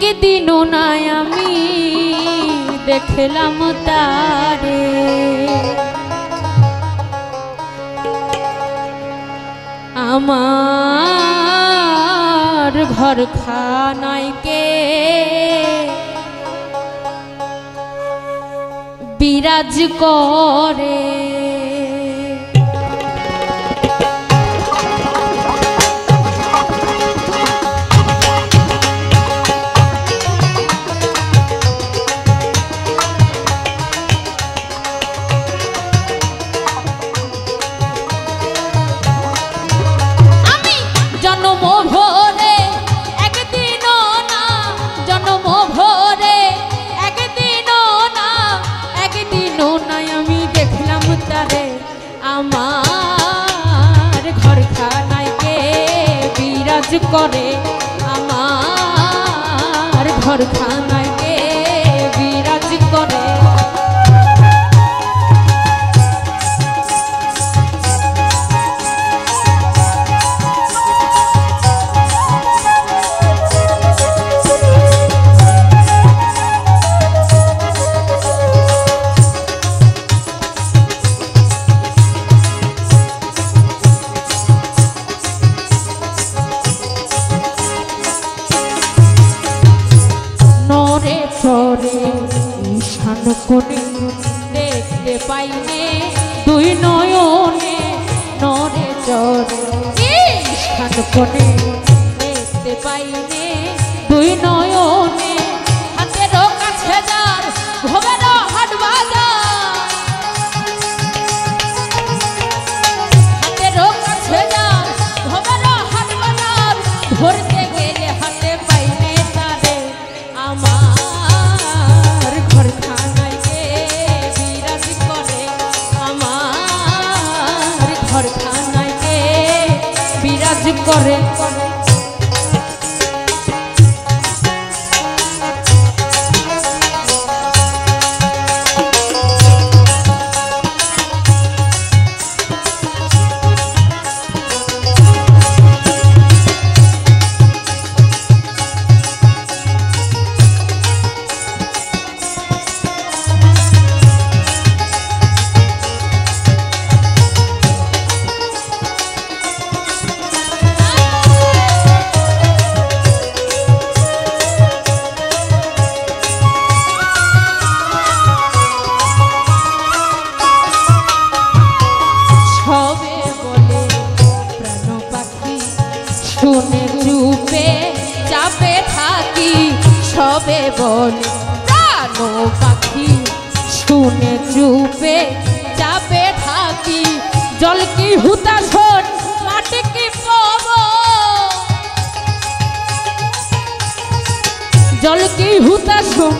একদিনও নাই আমি দেখলাম তারে, আমার ঘর খানায় কে বিরাজ করে। আমার ঘর খানায় কে বিরাজ করে, আমার ঘর খানায় কে বিরাজ করে। চরে ঈশান কোণে দেখতে পাইনে দুই নয়নে, নরে চরে ঈশান কোণে দেখতে পাইনে দুই নয়নে, হাতের কাছে যার ভোগের হাট বাজার, হাতের কাছে যার ভোগের হাট বাজার, ধরতে গেলে হাতে পাইনে তারে, আমার ঘর খানায় কে বিরাজ করে, আমার ঘর খানায় কে বিরাজ করে। শুনে চুপে চাপে থাকি, সবে বলে প্রাণ পাখি, শুনে চুপে চাপে থাকি, জল কি হুতাশন মাটি কি পবন, জল কি হুতাশন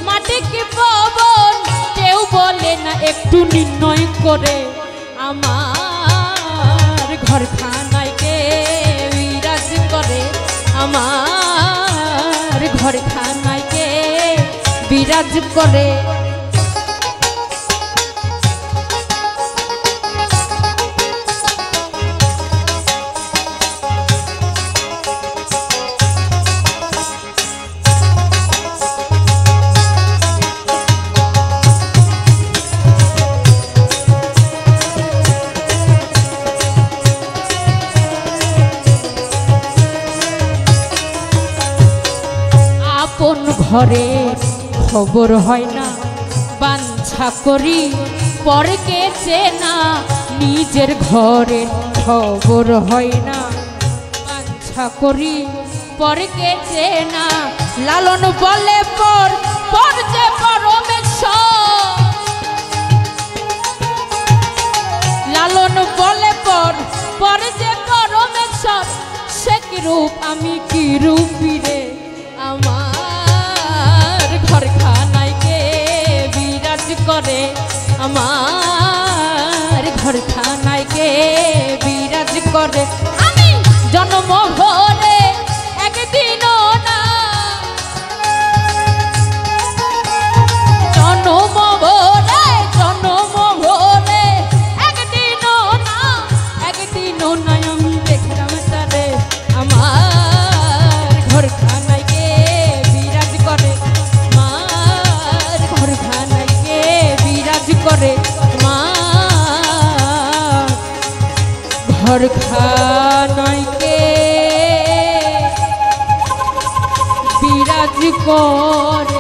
মাটি কি পবন, কেউ বলে না একটু নির্ণয় করে, আমার ঘর খানায় কে বিরাজ করে, আমার ঘর খানায় কে বিরাজ করে। আপন ঘরে খবর হয় না, বাঞ্ছা করি পরকে চেনা, নিজের ঘরে খবর হয় না, বাঞ্ছা করি পরকে চেনা, লালন বলে পর পর যে পরমেশ্বর, লালন বলে পর পর যে পরমেশ্বর, সে কি রূপ আমি কি রূপী রে, আমার ঘর খানায় কে বিরাজ করে, আমার ঘর খানায় কে বিরাজ করে। আমি জন্ম ভরে একদিনও না, জন্ম ভরে একদিনও না, একদিনও না আমি দেখলাম তারে, আমার ঘর খানায় কে বিরাজ খানাইকে বিরাজ করে